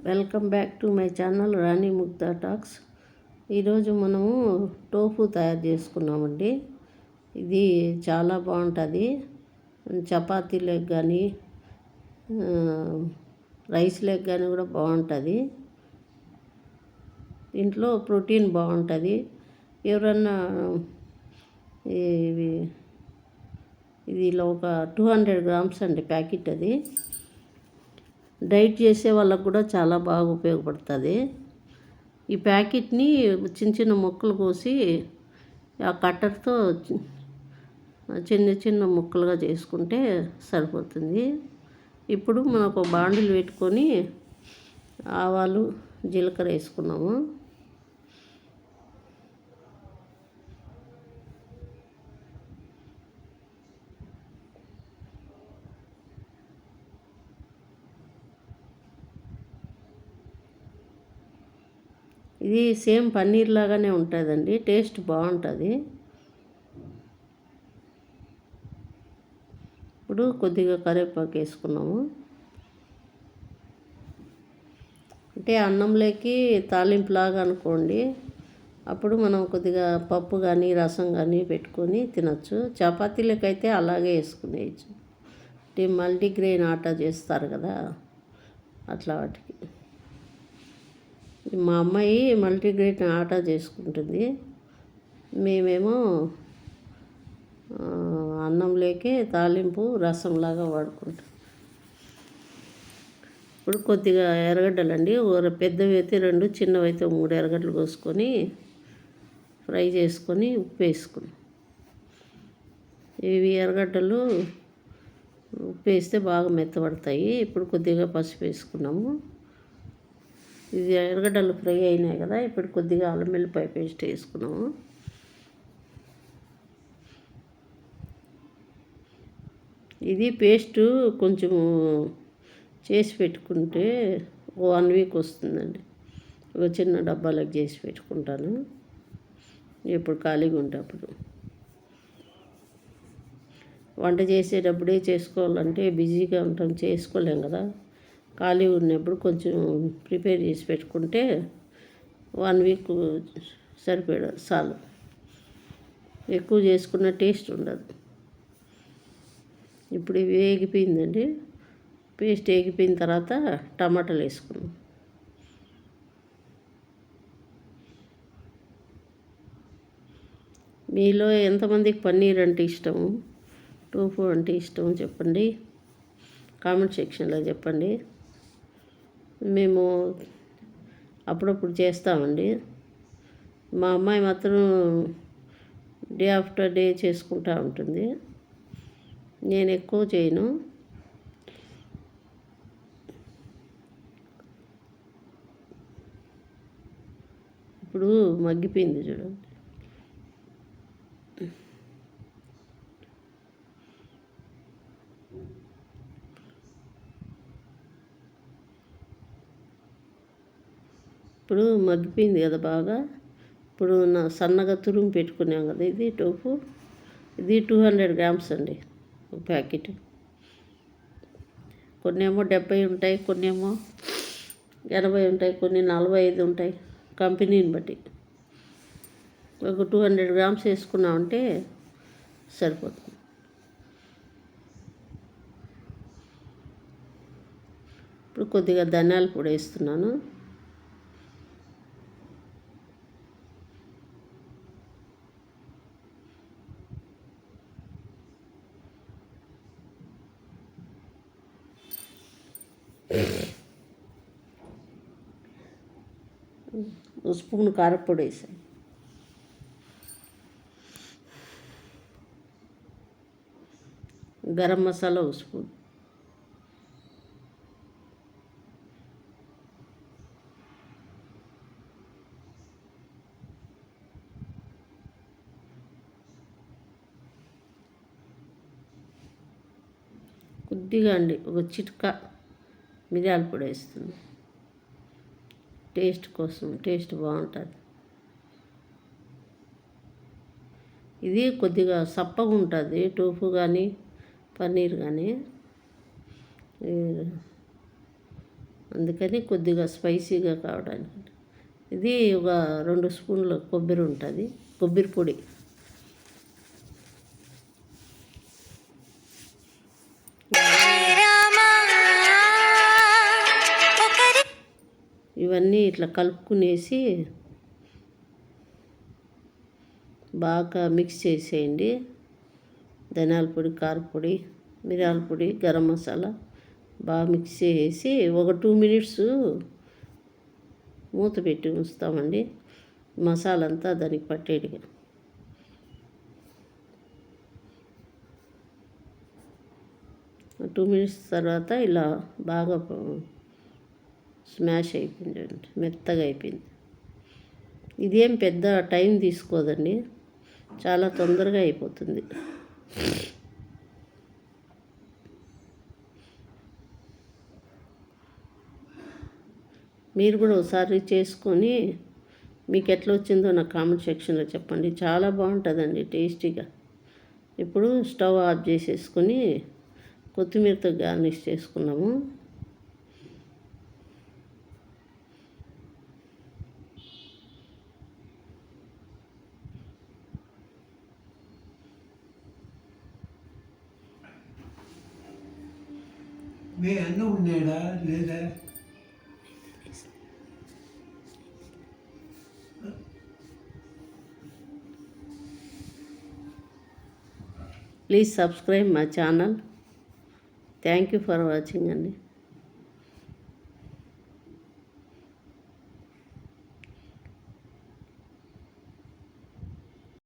Welcome back to my channel Rani Mugdha talks. ఈరోజు మనము tofu తయారు చేసుకున్నామండి. ఇది చాలా బాగుంటుంది. చపాతీలకు కానీ రైస్లకు కానీ కూడా బాగుంటుంది. దీంట్లో ప్రోటీన్ బాగుంటుంది. ఎవరన్నా ఇది ఒక 200 గ్రామ్స్ అండి ప్యాకెట్. అది డైట్ చేసే వాళ్ళకు కూడా చాలా బాగా ఉపయోగపడుతుంది. ఈ ప్యాకెట్ని చిన్న చిన్న ముక్కలు కోసి ఆ కట్టర్తో చిన్న చిన్న ముక్కలుగా చేసుకుంటే సరిపోతుంది. ఇప్పుడు మనకు బాండిల్ పెట్టుకొని ఆవాలు జీలకర్ర వేసుకున్నాము. ఇది సేమ్ పన్నీర్ లాగానే ఉంటుందండి, టేస్ట్ బాగుంటుంది. ఇప్పుడు కొద్దిగా కరివేపాకు వేసుకున్నాము. అంటే అన్నంలోకి తాలింపులాగా అనుకోండి. అప్పుడు మనం కొద్దిగా పప్పు కానీ రసం కానీ పెట్టుకొని తినచ్చు. చపాతీలకైతే అలాగే వేసుకునేయచ్చు. అంటే మల్టీగ్రెయిన్ ఆటా చేస్తారు కదా, అట్లా వాటికి. మా అమ్మాయి మల్టీగ్రెయిన్ ఆటా చేసుకుంటుంది. మేమేమో అన్నంలోకి తాలింపు రసంలాగా వాడుకుంటాం. ఇప్పుడు కొద్దిగా ఎర్రగడ్డలండి, పెద్దవి అయితే 2, చిన్నవి అయితే 3 ఎర్రగడ్డలు కోసుకొని ఫ్రై చేసుకొని ఉప్పు వేసుకున్నాం. ఇవి ఎర్రగడ్డలు ఉప్పు వేస్తే బాగా మెత్తబడతాయి. ఇప్పుడు కొద్దిగా పసుపు వేసుకున్నాము. ఇది ఎర్రగడ్డలు ఫ్రై అయినాయి కదా, ఇప్పుడు కొద్దిగా అల్లం వెల్లిపాయ పేస్ట్ వేసుకున్నాము. ఇది పేస్టు కొంచెం చేసి పెట్టుకుంటే 1 వీక్ వస్తుందండి. ఒక చిన్న డబ్బాలకు చేసి పెట్టుకుంటాను ఎప్పుడు ఖాళీగా ఉంటే అప్పుడు. వంట చేసేటప్పుడే చేసుకోవాలంటే బిజీగా ఉంటాం, చేసుకోలేం కదా. ఖాళీ ఉన్నప్పుడు కొంచెం ప్రిపేర్ చేసి పెట్టుకుంటే 1 వీక్ సరిపోయాడు చాలు. ఎక్కువ చేసుకున్న టేస్ట్ ఉండదు. ఇప్పుడు ఇవి వేగిపోయిందండి. పేస్ట్ వేగిపోయిన తర్వాత టమాటాలు వేసుకున్నాం. మీలో ఎంతమందికి పన్నీర్ అంటే ఇష్టము, టోఫు అంటే ఇష్టము చెప్పండి, కామెంట్ సెక్షన్లో చెప్పండి. మేము అప్పుడప్పుడు చేస్తామండి. మా అమ్మాయి మాత్రం డే ఆఫ్టర్ డే చేసుకుంటూ ఉంటుంది. నేను ఎక్కువ చేయను. ఇప్పుడు మగ్గిపోయింది చూడండి. ఇప్పుడు మగ్గిపోయింది కదా బాగా. ఇప్పుడు సన్నగా తురుము పెట్టుకున్నాం కదా, ఇది టోఫు. ఇది 200 గ్రామ్స్ అండి ఒక ప్యాకెట్. కొన్ని ఏమో 70 ఉంటాయి, కొన్ని ఏమో 80 ఉంటాయి, కొన్ని 45 ఉంటాయి, కంపెనీని బట్టి. ఒక 200 గ్రామ్స్ వేసుకున్నామంటే సరిపోతుంది. ఇప్పుడు కొద్దిగా ధనియాల పొడి వేస్తున్నాను. స్పూన్ కారపొడి వేసాను. గరం మసాలా స్పూన్. కొద్దిగా అండి ఒక చిట్కా మిరియాల పొడి వేస్తుంది, టేస్ట్ కోసం. టేస్ట్ బాగుంటుంది. ఇది కొద్దిగా సప్పగా ఉంటుంది టోఫు కానీ పన్నీర్ కానీ. అందుకని కొద్దిగా స్పైసీగా కావడానికి. ఇది ఒక 2 స్పూన్ల కొబ్బరి ఉంటుంది, కొబ్బరి పొడి. ఇవన్నీ ఇట్లా కలుపుకునేసి బాగా మిక్స్ చేసేయండి. ధనియాల పొడి, కారపొడి, మిరియాల పొడి, గరం మసాలా బాగా మిక్స్ చేసి ఒక 2 మినిట్స్ మూత పెట్టి ఉంచుతామండి. మసాలా అంతా దానికి పట్టేట్టుగా. 2 మినిట్స్ తర్వాత ఇలా బాగా స్మాష్ అయిపోయింది, మెత్తగా అయిపోయింది. ఇదేం పెద్ద టైం తీసుకోదండి, చాలా తొందరగా అయిపోతుంది. మీరు కూడా ఒకసారి చేసుకొని మీకు ఎట్లా వచ్చిందో నాకు కామెంట్ సెక్షన్లో చెప్పండి. చాలా బాగుంటుందండి, టేస్టీగా. ఇప్పుడు స్టవ్ ఆఫ్ చేసేసుకొని కొత్తిమీరతో గార్నిష్ చేసుకున్నాము. మీ అన్న ఉన్నాడా లేదా? Please subscribe my channel. Thank you for watching అండి.